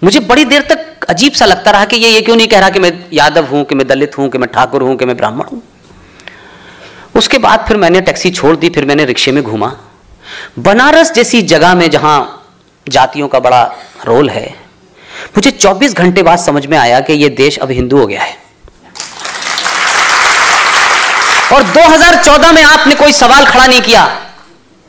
मुझे बड़ी देर तक अजीब सा लगता रहा कि ये क्यों नहीं कह रहा कि मैं यादव हूं, कि मैं दलित हूं, कि मैं ठाकुर हूं, कि मैं ब्राह्मण हूं। उसके बाद फिर मैंने टैक्सी छोड़ दी, फिर मैंने रिक्शे में घूमा। बनारस जैसी जगह में जहां जातियों का बड़ा रोल है, मुझे 24 घंटे बाद समझ में आया कि यह देश अब हिंदू हो गया है। और 2014 में आपने कोई सवाल खड़ा नहीं किया,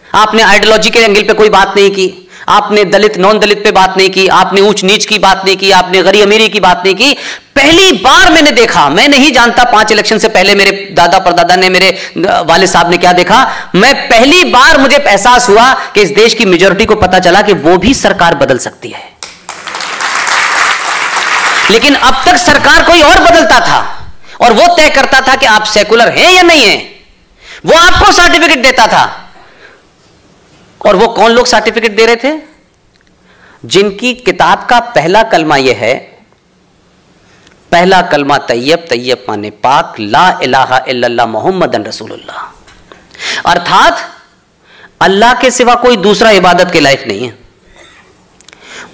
आपने आइडियोलॉजी के एंगल पे कोई बात नहीं की, आपने दलित नॉन दलित पे बात नहीं की, आपने ऊंच नीच की बात नहीं की, आपने गरीब अमीरी की बात नहीं की। पहली बार मैंने देखा, मैं नहीं जानता 5 इलेक्शन से पहले मेरे दादा परदादा ने, मेरे वाले साहब ने क्या देखा, मैं पहली बार मुझे एहसास हुआ कि इस देश की मेजॉरिटी को पता चला कि वो भी सरकार बदल सकती है। लेकिन अब तक सरकार कोई और बदलता था और वो तय करता था कि आप सेकुलर हैं या नहीं हैं, वो आपको सर्टिफिकेट देता था। और वो कौन लोग सर्टिफिकेट दे रहे थे? जिनकी किताब का पहला कलमा यह है, पहला कलमा तैयब, तैयब माने पाक, ला इलाहा इल्लल्लाह मुहम्मदन रसूलुल्लाह। अर्थात अल्लाह के सिवा कोई दूसरा इबादत के लायक नहीं है।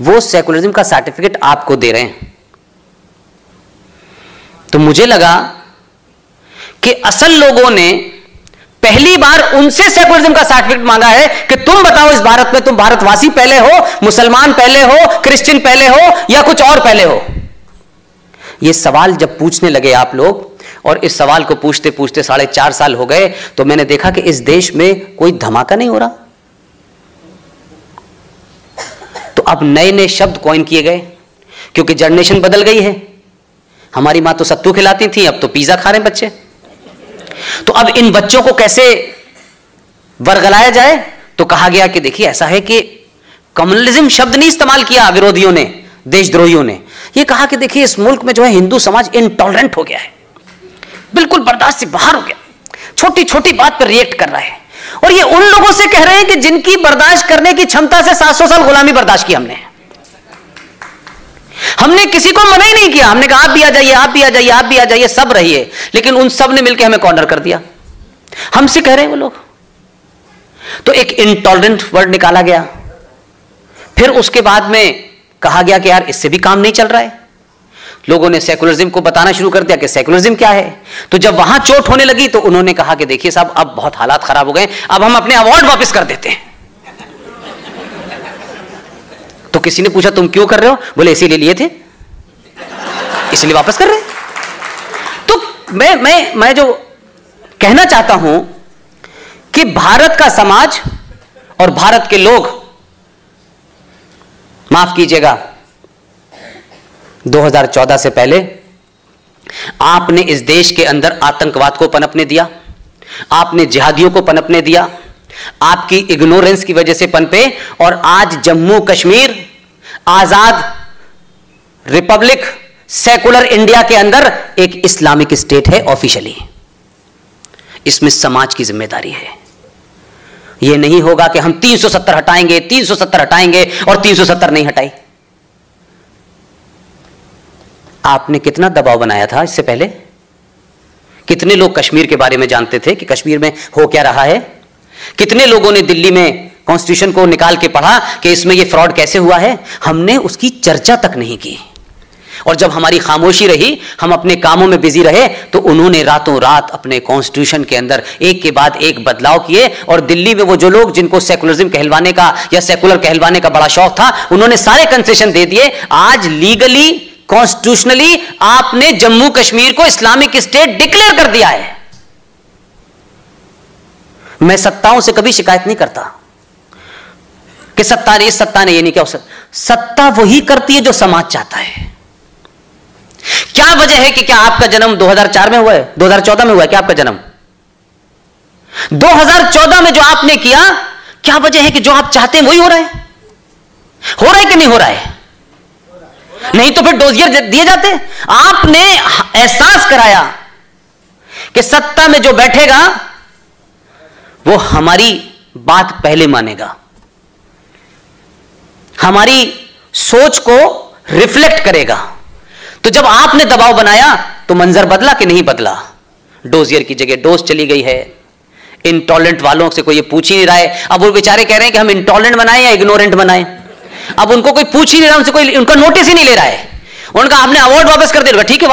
वो सेकुलरिज्म का सर्टिफिकेट आपको दे रहे हैं। तो मुझे लगा कि असल लोगों ने पहली बार उनसे सेकुलरिज्म का सर्टिफिकेट मांगा है कि तुम बताओ इस भारत में तुम भारतवासी पहले हो, मुसलमान पहले हो, क्रिश्चियन पहले हो या कुछ और पहले हो। यह सवाल जब पूछने लगे आप लोग, और इस सवाल को पूछते पूछते 4.5 साल हो गए, तो मैंने देखा कि इस देश में कोई धमाका नहीं हो रहा। तो अब नए नए शब्द कॉइन किए गए, क्योंकि जनरेशन बदल गई है। हमारी मां तो सत्तू खिलाती थी, अब तो पिज्जा खा रहे हैं बच्चे। तो अब इन बच्चों को कैसे वर्गलाया जाए? तो कहा गया कि देखिए ऐसा है कि कम्युनलिज्म शब्द नहीं इस्तेमाल किया विरोधियों ने, देशद्रोहियों ने। यह कहा कि देखिए इस मुल्क में जो है हिंदू समाज इंटॉलरेंट हो गया है, बिल्कुल बर्दाश्त से बाहर हो गया, छोटी छोटी बात पर रिएक्ट कर रहा है। और ये उन लोगों से कह रहे हैं कि जिनकी बर्दाश्त करने की क्षमता से 700 साल गुलामी बर्दाश्त की हमने किसी को मना ही नहीं किया। हमने कहा आप भी आ जाइए, आप भी आ जाइए, आप भी आ जाइए, सब रहिए। लेकिन उन सब ने मिलकर हमें कॉर्नर कर दिया। हमसे कह रहे हैं वो लोग। तो एक इंटॉलरेंट वर्ड निकाला गया। फिर उसके बाद में कहा गया कि यार इससे भी काम नहीं चल रहा है। लोगों ने सेकुलरिज्म को बताना शुरू कर दिया कि सेकुलरिज्म क्या है। तो जब वहां चोट होने लगी तो उन्होंने कहा कि देखिए साहब अब बहुत हालात खराब हो गए, अब हम अपने अवार्ड वापस कर देते हैं। तो किसी ने पूछा तुम क्यों कर रहे हो? बोले इसीलिए लिए थे, इसलिए वापस कर रहे हैं। तो मैं जो कहना चाहता हूं कि भारत का समाज और भारत के लोग, माफ कीजिएगा, 2014 से पहले आपने इस देश के अंदर आतंकवाद को पनपने दिया, आपने जिहादियों को पनपने दिया, आपकी इग्नोरेंस की वजह से पनपे। और आज जम्मू कश्मीर आजाद रिपब्लिक सेकुलर इंडिया के अंदर एक इस्लामिक स्टेट है ऑफिशियली। इसमें समाज की जिम्मेदारी है। यह नहीं होगा कि हम 370 हटाएंगे, 370 हटाएंगे और 370 नहीं हटाई। आपने कितना दबाव बनाया था इससे पहले? कितने लोग कश्मीर के बारे में जानते थे कि कश्मीर में हो क्या रहा है? कितने लोगों ने दिल्ली में कॉन्स्टिट्यूशन को निकाल के पढ़ा कि इसमें ये फ्रॉड कैसे हुआ है? हमने उसकी चर्चा तक नहीं की। और जब हमारी खामोशी रही, हम अपने कामों में बिजी रहे, तो उन्होंने रातों रात अपने कॉन्स्टिट्यूशन के अंदर एक के बाद एक बदलाव किए। और दिल्ली में वो जो लोग जिनको सेकुलरिज्म कहलवाने का या सेकुलर कहलवाने का बड़ा शौक था, उन्होंने सारे कंसेशन दे दिए। आज लीगली कॉन्स्टिट्यूशनली आपने जम्मू कश्मीर को इस्लामिक स्टेट डिक्लेयर कर दिया है। मैं सत्ताओं से कभी शिकायत नहीं करता कि सत्ता ने इस सत्ता ने ये नहीं किया। सत्ता वही करती है जो समाज चाहता है। क्या वजह है कि क्या आपका जन्म 2004 में हुआ है? 2014 में हुआ है क्या आपका जन्म? 2014 में जो आपने किया, क्या वजह है कि जो आप चाहते हैं वही हो रहा है? हो रहा है कि नहीं हो रहा है? नहीं तो फिर डोजियर दिए जाते। आपने एहसास कराया कि सत्ता में जो बैठेगा वो हमारी बात पहले मानेगा, हमारी सोच को रिफ्लेक्ट करेगा। तो जब आपने दबाव बनाया तो मंजर बदला कि नहीं बदला? डोजियर की जगह डोज चली गई है। इंटॉलरेंट वालों से कोई ये पूछ ही नहीं रहा है। अब वो बेचारे कह रहे हैं कि हम इंटॉलरेंट बनाएं या इग्नोरेंट बनाएं। अब उनको कोई पूछ ही नहीं रहा, उनसे कोई उनका नोटिस ही नहीं ले रहा है। उनका आपने अवार्ड वापस कर दिया, ठीक है